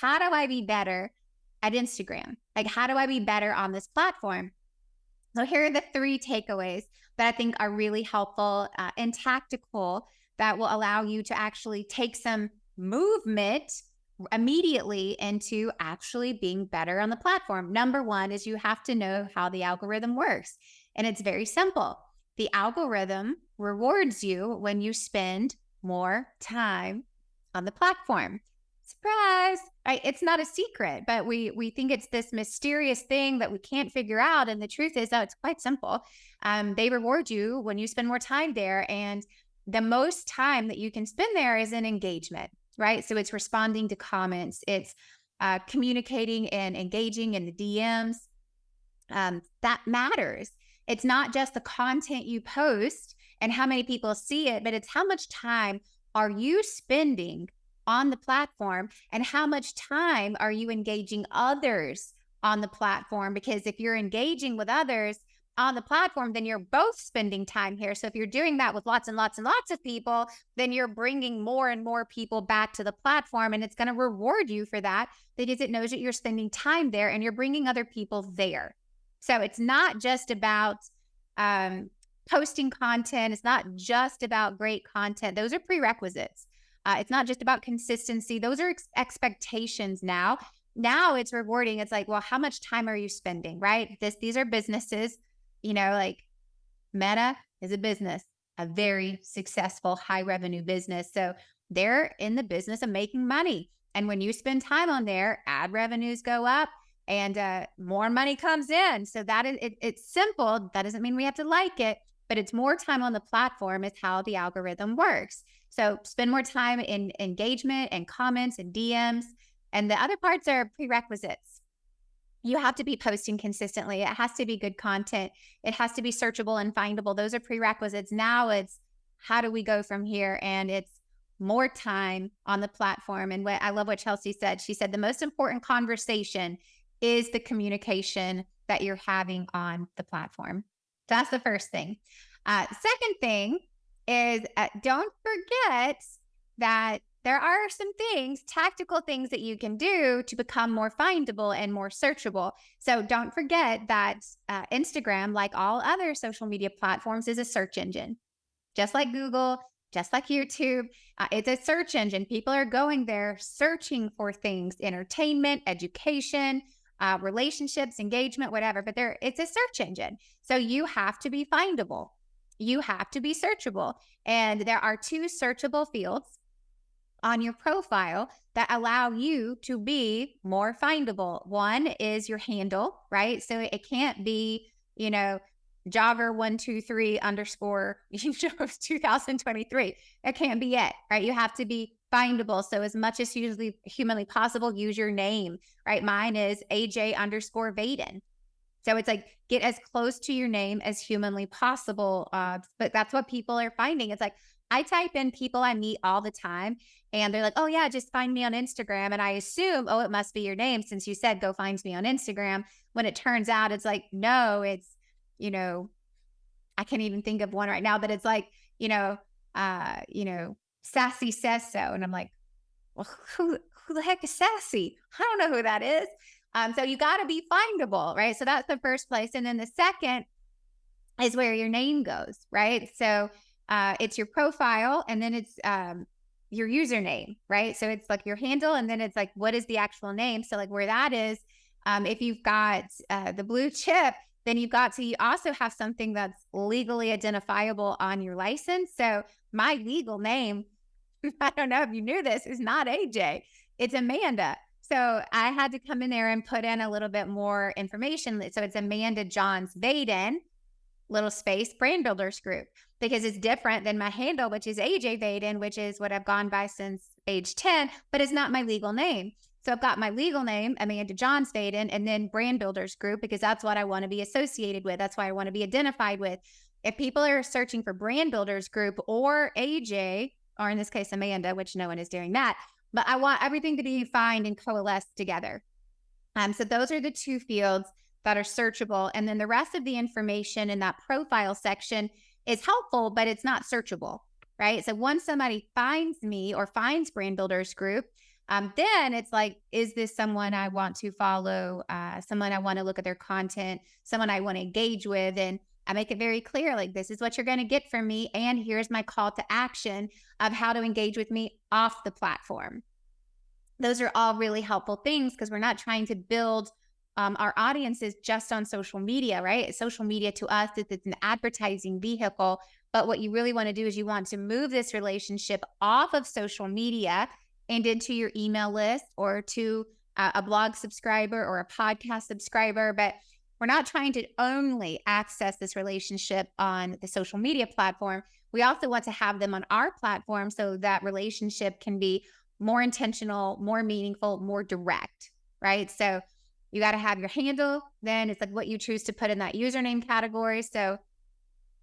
how do I be better at Instagram? Like, how do I be better on this platform? So here are the three takeaways that I think are really helpful and tactical that will allow you to actually take some movement immediately into actually being better on the platform. Number one is you have to know how the algorithm works. And it's very simple. The algorithm rewards you when you spend more time on the platform. Surprise, right? It's not a secret, but we think it's this mysterious thing that we can't figure out. And the truth is, it's quite simple. They reward you when you spend more time there. And the most time that you can spend there is in engagement, right? So it's responding to comments, it's communicating and engaging in the DMs. That matters. It's not just the content you post and how many people see it, but it's how much time are you spending on the platform and how much time are you engaging others on the platform? Because if you're engaging with others on the platform, then you're both spending time here. So if you're doing that with lots and lots and lots of people, then you're bringing more and more people back to the platform, and it's going to reward you for that because it knows that you're spending time there and you're bringing other people there. So it's not just about posting content. It's not just about great content. Those are prerequisites. It's not just about consistency. Those are expectations now. Now it's rewarding. It's like, well, how much time are you spending, right? These are businesses, like Meta is a business, a very successful, high revenue business. So they're in the business of making money. And when you spend time on there, ad revenues go up and more money comes in. So that is, it's simple. That doesn't mean we have to like it, but it's more time on the platform is how the algorithm works. So spend more time in engagement and comments and DMs. And the other parts are prerequisites. You have to be posting consistently. It has to be good content. It has to be searchable and findable. Those are prerequisites. Now it's how do we go from here? And it's more time on the platform. And I love what Chelsea said. She said the most important conversation is the communication that you're having on the platform. That's the first thing. Second thing is don't forget that there are some things, tactical things that you can do to become more findable and more searchable. So don't forget that Instagram, like all other social media platforms, is a search engine. Just like Google, just like YouTube, it's a search engine. People are going there searching for things, entertainment, education, relationships, engagement, whatever, but it's a search engine. So you have to be findable. You have to be searchable. And there are two searchable fields on your profile that allow you to be more findable. One is your handle, right? So it can't be, Jogger123 underscore 2023. It can't be it, right? You have to be findable. So as much as humanly possible, use your name, right? Mine is AJ underscore Vaden. So it's like, get as close to your name as humanly possible. But that's what people are finding. It's like, I type in people I meet all the time and they're like, oh yeah, just find me on Instagram. And I assume, oh, it must be your name since you said, go find me on Instagram. When it turns out it's like, no, it's, I can't even think of one right now, but it's like, Sassy says so. And I'm like, well, who the heck is Sassy? I don't know who that is. So you got to be findable, right? So that's the first place. And then the second is where your name goes, right? So it's your profile and then it's your username, right? So it's like your handle and then it's like, what is the actual name? So like where that is, if you've got the blue chip, then you also have something that's legally identifiable on your license. So my legal name, I don't know if you knew this, is not AJ, it's Amanda. So I had to come in there and put in a little bit more information. So it's Amanda Johns Vaden, little space, Brand Builders Group, because it's different than my handle, which is AJ Vaden, which is what I've gone by since age 10, but it's not my legal name. So I've got my legal name, Amanda Johns Vaden, and then Brand Builders Group, because that's what I want to be associated with. That's why I want to be identified with. If people are searching for Brand Builders Group or AJ, or in this case, Amanda, which no one is doing that, but I want everything to be defined and coalesced together. So those are the two fields that are searchable. And then the rest of the information in that profile section is helpful, but it's not searchable, right? So once somebody finds me or finds Brand Builders Group, Then it's like, is this someone I want to follow? Someone I want to look at their content, someone I want to engage with. And I make it very clear, like, this is what you're going to get from me. And here's my call to action of how to engage with me off the platform. Those are all really helpful things because we're not trying to build our audiences just on social media, right? Social media to us, it's an advertising vehicle. But what you really want to do is you want to move this relationship off of social media and into your email list or to a blog subscriber or a podcast subscriber. But we're not trying to only access this relationship on the social media platform. We also want to have them on our platform so that relationship can be more intentional, more meaningful, more direct, right? So you got to have your handle. Then it's like what you choose to put in that username category. So,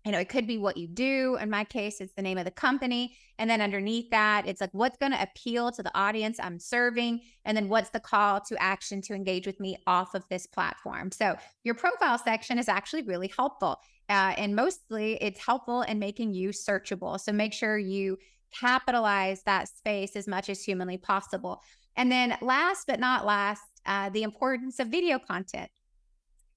it could be what you do. In my case, it's the name of the company. And then underneath that, it's like, what's going to appeal to the audience I'm serving? And then what's the call to action to engage with me off of this platform? So your profile section is actually really helpful. And mostly it's helpful in making you searchable. So make sure you capitalize that space as much as humanly possible. And then last but not last, the importance of video content.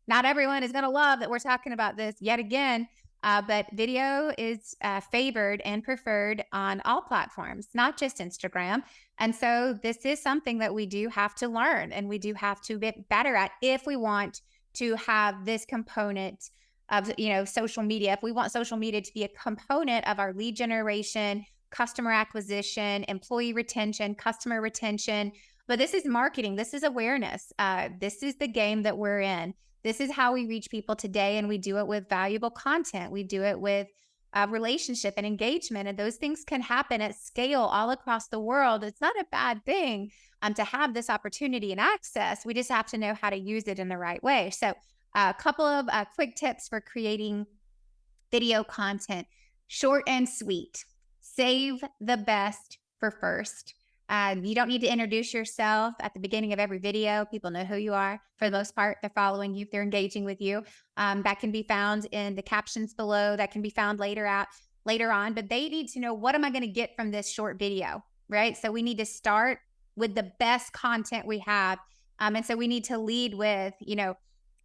Not everyone is going to love that we're talking about this yet again. But video is favored and preferred on all platforms, not just Instagram. And so this is something that we do have to learn and we do have to get better at if we want to have this component of, social media. If we want social media to be a component of our lead generation, customer acquisition, employee retention, customer retention. But this is marketing. This is awareness. This is the game that we're in. This is how we reach people today, and we do it with valuable content. We do it with relationship and engagement, and those things can happen at scale all across the world. It's not a bad thing to have this opportunity and access. We just have to know how to use it in the right way. So a couple of quick tips for creating video content. Short and sweet. Save the best for first. You don't need to introduce yourself at the beginning of every video. People know who you are. For the most part, they're following you. They're engaging with you. That can be found in the captions below. That can be found later on. But they need to know, what am I going to get from this short video, right? So we need to start with the best content we have. And so we need to lead with,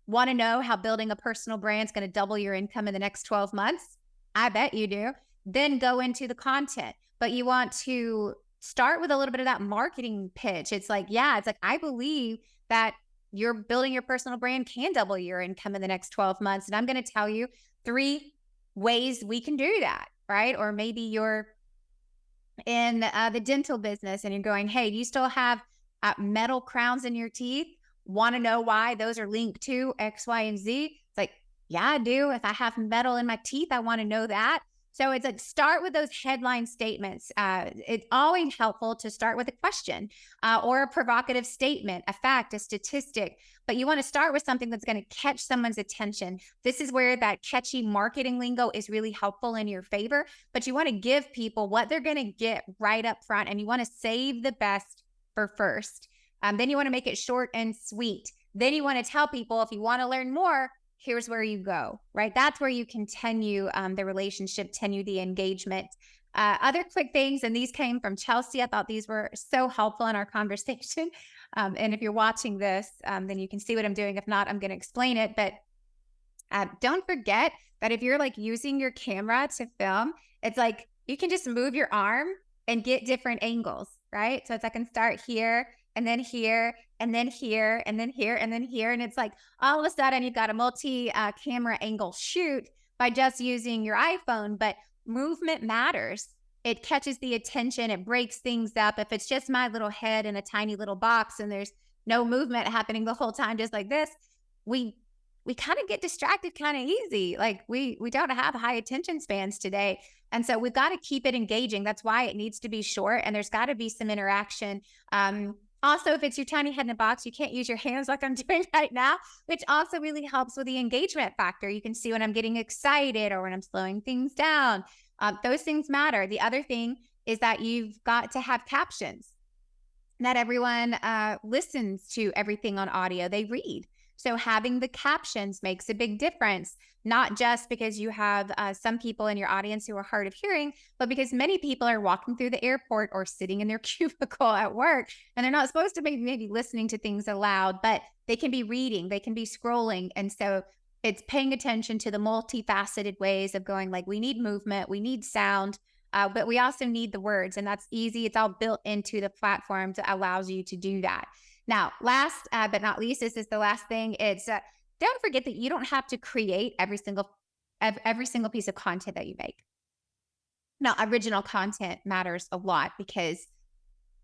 want to know how building a personal brand is going to double your income in the next 12 months? I bet you do. Then go into the content. But you want to start with a little bit of that marketing pitch. It's like, I believe that you're building your personal brand can double your income in the next 12 months. And I'm going to tell you 3 ways we can do that, right? Or maybe you're in the dental business and you're going, hey, do you still have metal crowns in your teeth? Want to know why those are linked to X, Y, and Z? It's like, yeah, I do. If I have metal in my teeth, I want to know that. So it's like, start with those headline statements. It's always helpful to start with a question or a provocative statement, a fact, a statistic. But you want to start with something that's going to catch someone's attention. This is where that catchy marketing lingo is really helpful in your favor. But you want to give people what they're going to get right up front. And you want to save the best for first. Then you want to make it short and sweet. Then you want to tell people, if you want to learn more, here's where you go, right? That's where you continue the relationship, continue the engagement. Other quick things, and these came from Chelsea. I thought these were so helpful in our conversation. And if you're watching this, then you can see what I'm doing. If not, I'm going to explain it. But don't forget that if you're like using your camera to film, it's like you can just move your arm and get different angles, right? So it's I can start here and then here and then here and then here and then here. And it's like all of a sudden you've got a multi-camera angle shoot by just using your iPhone. But movement matters. It catches the attention. It breaks things up. If it's just my little head in a tiny little box and there's no movement happening the whole time, just like this, we kind of get distracted kind of easy. Like we don't have high attention spans today. And so we've got to keep it engaging. That's why it needs to be short and there's got to be some interaction. Also, if it's your tiny head in a box, you can't use your hands like I'm doing right now, which also really helps with the engagement factor. You can see when I'm getting excited or when I'm slowing things down. Those things matter. The other thing is that you've got to have captions. Not everyone listens to everything on audio. They read. So having the captions makes a big difference, not just because you have some people in your audience who are hard of hearing, but because many people are walking through the airport or sitting in their cubicle at work, and they're not supposed to be maybe listening to things aloud, but they can be reading, they can be scrolling. And so it's paying attention to the multifaceted ways of going, like, we need movement, we need sound, but we also need the words. And that's easy. It's all built into the platform that allows you to do that. Now, last but not least, this is the last thing. It's don't forget that you don't have to create every single piece of content that you make. Now, original content matters a lot because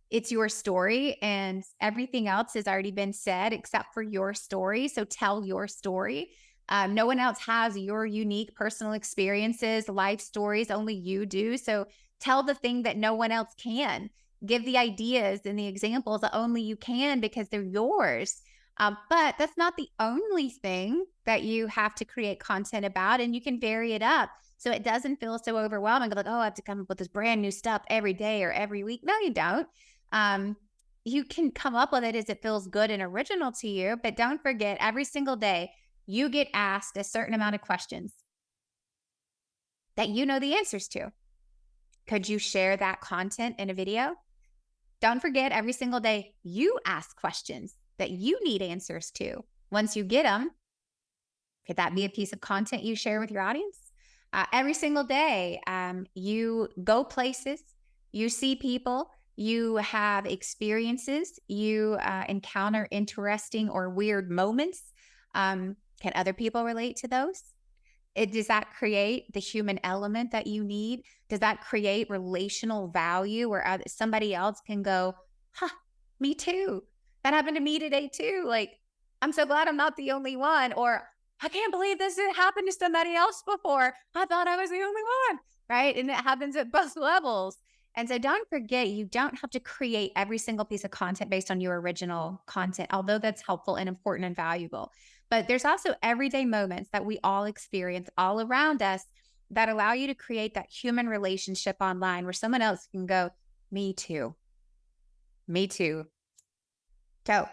it's your story and everything else has already been said except for your story. So tell your story. No one else has your unique personal experiences, life stories, only you do. So tell the thing that no one else can. Give the ideas and the examples that only you can because they're yours. But that's not the only thing that you have to create content about, and you can vary it up so it doesn't feel so overwhelming. Like, oh, I have to come up with this brand new stuff every day or every week. No, you don't. You can come up with it as it feels good and original to you, but don't forget every single day you get asked a certain amount of questions that you know the answers to. Could you share that content in a video? Don't forget every single day you ask questions that you need answers to. Once you get them, could that be a piece of content you share with your audience? Every single day, you go places, you see people, you have experiences, you encounter interesting or weird moments. Can other people relate to those? Does that create the human element that you need? Does that create relational value where somebody else can go, huh, me too. That happened to me today too. Like, I'm so glad I'm not the only one. Or I can't believe this happened to somebody else before. I thought I was the only one, right? And it happens at both levels. And so don't forget, you don't have to create every single piece of content based on your original content, although that's helpful and important and valuable. But there's also everyday moments that we all experience all around us that allow you to create that human relationship online where someone else can go, me too. Me too. So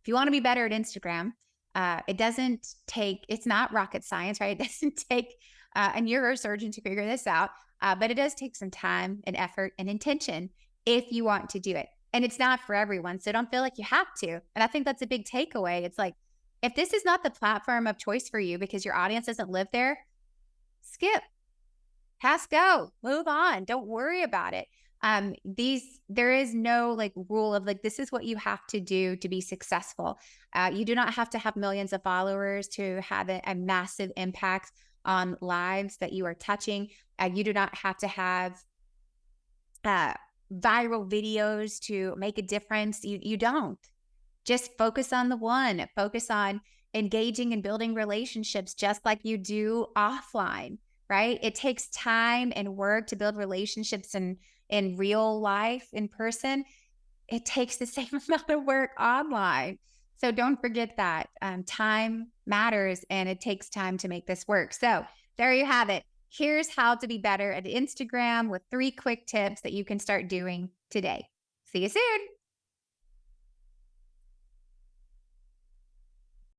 if you want to be better at Instagram, it's not rocket science, right? It doesn't take a neurosurgeon to figure this out, but it does take some time and effort and intention if you want to do it. And it's not for everyone, so don't feel like you have to. And I think that's a big takeaway. It's like, if this is not the platform of choice for you because your audience doesn't live there, skip, pass go, move on. Don't worry about it. There is no like rule of like, this is what you have to do to be successful. You do not have to have millions of followers to have a massive impact on lives that you are touching. You do not have to have viral videos to make a difference. You don't. Just focus on the one. Focus on engaging and building relationships just like you do offline, right? It takes time and work to build relationships in real life, in person. It takes the same amount of work online. So don't forget that time matters and it takes time to make this work. So there you have it. Here's how to be better at Instagram with 3 quick tips that you can start doing today. See you soon.